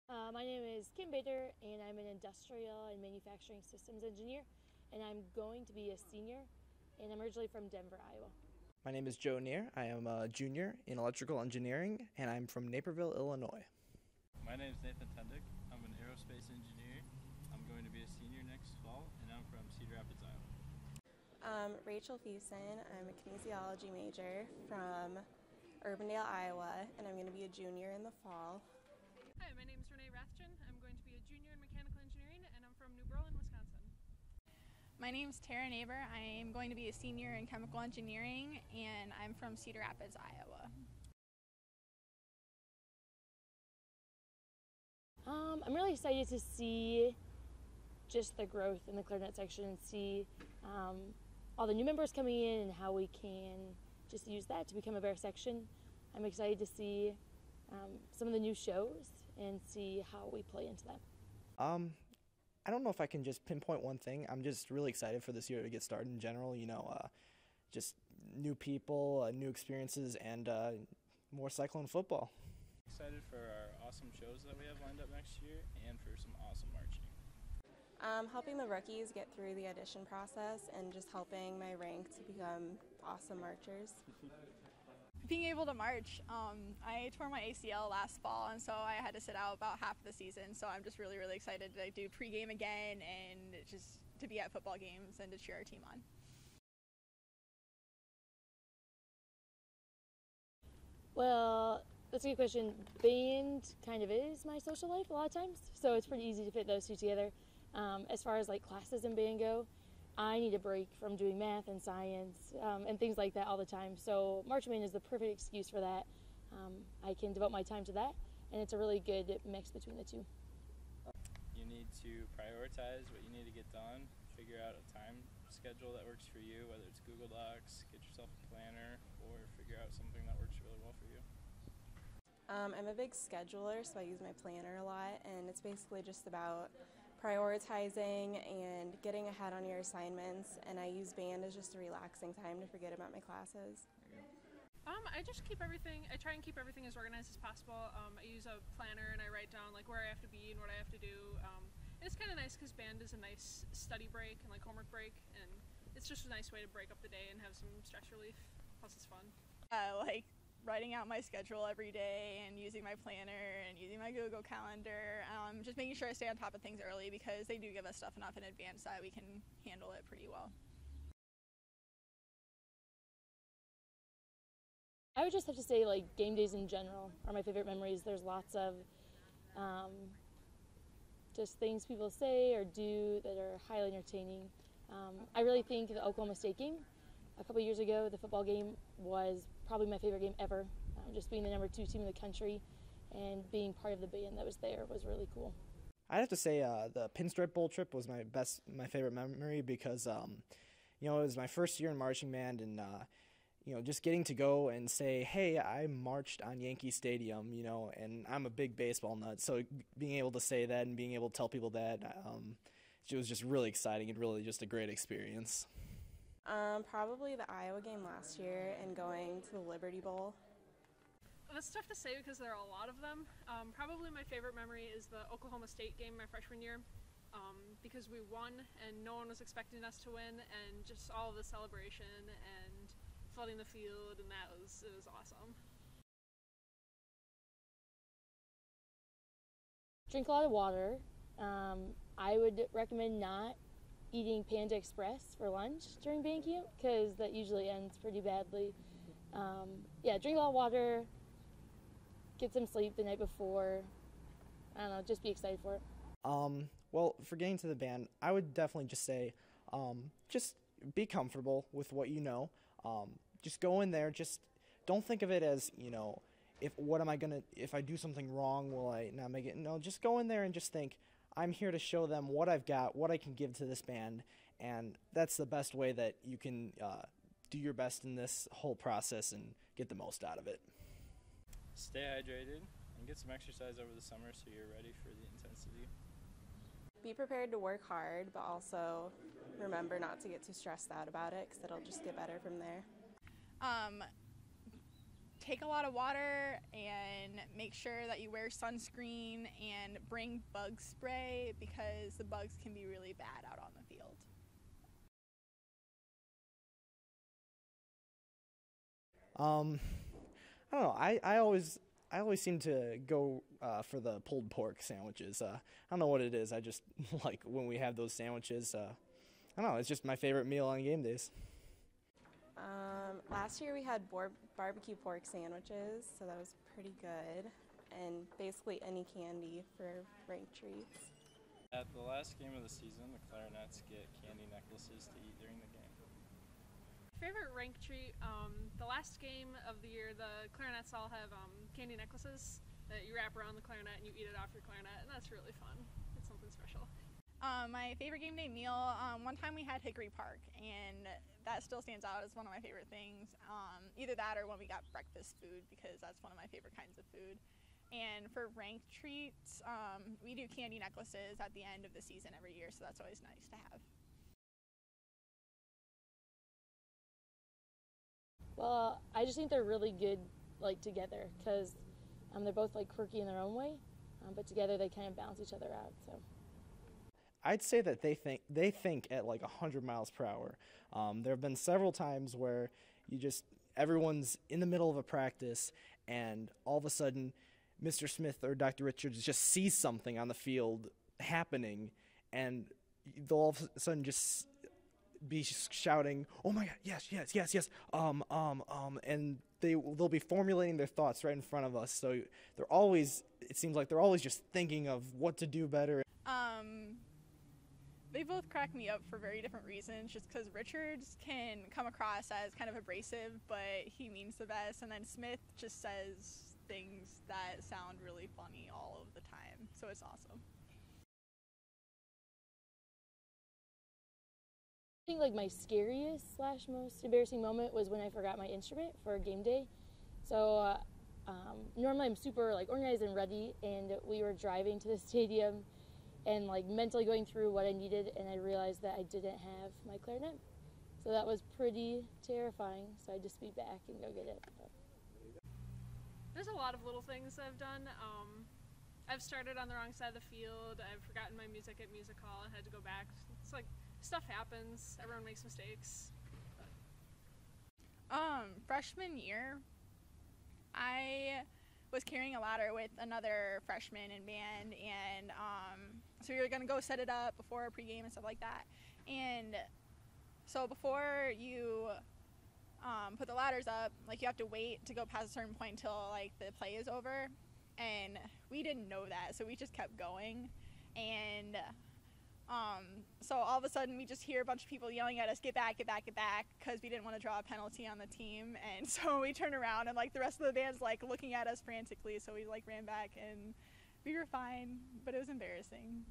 My name is Kim Bader, and I'm an industrial and manufacturing systems engineer, and I'm going to be a senior, and I'm originally from Denver, Iowa. My name is Joe Neer. I am a junior in electrical engineering, and I'm from Naperville, Illinois. My name is Nathan Tendick. I'm an aerospace engineer. I'm going to be a senior next fall, and I'm from Cedar Rapids, Iowa. Rachel Fusen. I'm a kinesiology major from Urbandale, Iowa, and I'm going to be a junior in the fall. Hi, my name is Renee Rathjen. I'm going to be a junior in mechanical engineering, and I'm from New Berlin, Wisconsin. My name's Tara Neighbor. I am going to be a senior in chemical engineering, and I'm from Cedar Rapids, Iowa. I'm really excited to see just the growth in the clarinet section and see all the new members coming in and how we can just use that to become a better section. I'm excited to see some of the new shows and see how we play into that. I don't know if I can just pinpoint one thing. I'm just really excited for this year to get started in general. Just new people, new experiences, and more cyclone football. Excited for our awesome shows that we have lined up next year and for some awesome marching. Helping the rookies get through the audition process and just helping my rank to become awesome marchers. Being able to march, I tore my ACL last fall, and so I had to sit out about half of the season, so I'm just really, really excited to do pregame again and just to be at football games and to cheer our team on. Well, that's a good question. Band kind of is my social life a lot of times, so it's pretty easy to fit those two together. As far as like classes in band go, I need a break from doing math and science and things like that all the time. So marching band is the perfect excuse for that. I can devote my time to that, and it's a really good mix between the two. You need to prioritize what you need to get done, figure out a time schedule that works for you, whether it's Google Docs, get yourself a planner, or figure out something that works really well for you. I'm a big scheduler, so I use my planner a lot, and it's basically just about prioritizing and getting ahead on your assignments, and I use band as just a relaxing time to forget about my classes. I just I try and keep everything as organized as possible. I use a planner and I write down like where I have to be and what I have to do. And it's kind of nice because band is a nice study break and like homework break, and it's just a nice way to break up the day and have some stress relief. Plus it's fun. Like writing out my schedule every day and using my planner and using my Google Calendar, just making sure I stay on top of things early because they do give us stuff enough in advance that we can handle it pretty well. I would just have to say, like, game days in general are my favorite memories. There's lots of just things people say or do that are highly entertaining. I really think the Oklahoma State game a couple years ago, the football game, was probably my favorite game ever. Just being the number 2 team in the country and being part of the band that was there was really cool. I'd have to say the Pinstripe Bowl trip was my favorite memory because it was my first year in marching band, and just getting to go and say, hey, I marched on Yankee Stadium, and I'm a big baseball nut, so being able to say that and being able to tell people that, it was just really exciting and really just a great experience. Probably the Iowa game last year and going to the Liberty Bowl. That's tough to say because there are a lot of them. Probably my favorite memory is the Oklahoma State game my freshman year because we won and no one was expecting us to win, and just all of the celebration and flooding the field, and it was awesome. Drink a lot of water. I would recommend not eating Panda Express for lunch during band camp because that usually ends pretty badly. Drink a lot of water, get some sleep the night before. I don't know, just be excited for it. Well, for getting to the band, I would definitely just say just be comfortable with what you know. Just go in there, just don't think of it as, if I do something wrong, will I not make it? No, just go in there and just think, I'm here to show them what I've got, what I can give to this band, and that's the best way that you can do your best in this whole process and get the most out of it. Stay hydrated and get some exercise over the summer so you're ready for the intensity. Be prepared to work hard, but also remember not to get too stressed out about it because it'll just get better from there. take a lot of water and make sure that you wear sunscreen and bring bug spray because the bugs can be really bad out on the field. I don't know. I always seem to go for the pulled pork sandwiches. I don't know what it is. I just like when we have those sandwiches. I don't know. It's just my favorite meal on game days. Last year we had barbecue pork sandwiches, so that was pretty good, and basically any candy for ranked treats. At the last game of the season, the Clarinets get candy necklaces to eat during the game. Favorite rank treat, the last game of the year, the Clarinets all have candy necklaces that you wrap around the clarinet and you eat it off your clarinet, and that's really fun. It's something special. My favorite game day meal, one time we had Hickory Park, and that still stands out as one of my favorite things. Either that or when we got breakfast food, because that's one of my favorite kinds of food. And for ranked treats, we do candy necklaces at the end of the season every year, so that's always nice to have. Well, I just think they're really good, like, together, because they're both, like, quirky in their own way, but together they kind of balance each other out, so. I'd say that they think at like 100 miles per hour. There have been several times where everyone's in the middle of a practice and all of a sudden Mr. Smith or Dr. Richards just sees something on the field happening and they'll all of a sudden just be shouting, "Oh my God, yes, yes, yes, yes," and they'll be formulating their thoughts right in front of us. So it seems like they're always just thinking of what to do better. They both crack me up for very different reasons, just because Richards can come across as kind of abrasive, but he means the best, and then Smith just says things that sound really funny all of the time, so it's awesome. I think like my scariest / most embarrassing moment was when I forgot my instrument for game day. So normally I'm super like organized and ready, and we were driving to the stadium and like mentally going through what I needed, and I realized that I didn't have my clarinet. So that was pretty terrifying, so I had to speed back and go get it. There's a lot of little things I've done. I've started on the wrong side of the field. I've forgotten my music at music hall and had to go back. It's like, stuff happens. Everyone makes mistakes. Freshman year, I was carrying a ladder with another freshman in band, and so we were going to go set it up before a pregame and stuff like that. And so before you put the ladders up, like, you have to wait to go past a certain point until like the play is over, and we didn't know that, so we just kept going. And so all of a sudden we just hear a bunch of people yelling at us, "Get back, get back, get back," because we didn't want to draw a penalty on the team. And so we turned around, and like the rest of the band's like looking at us frantically, so we like ran back and we were fine, but it was embarrassing.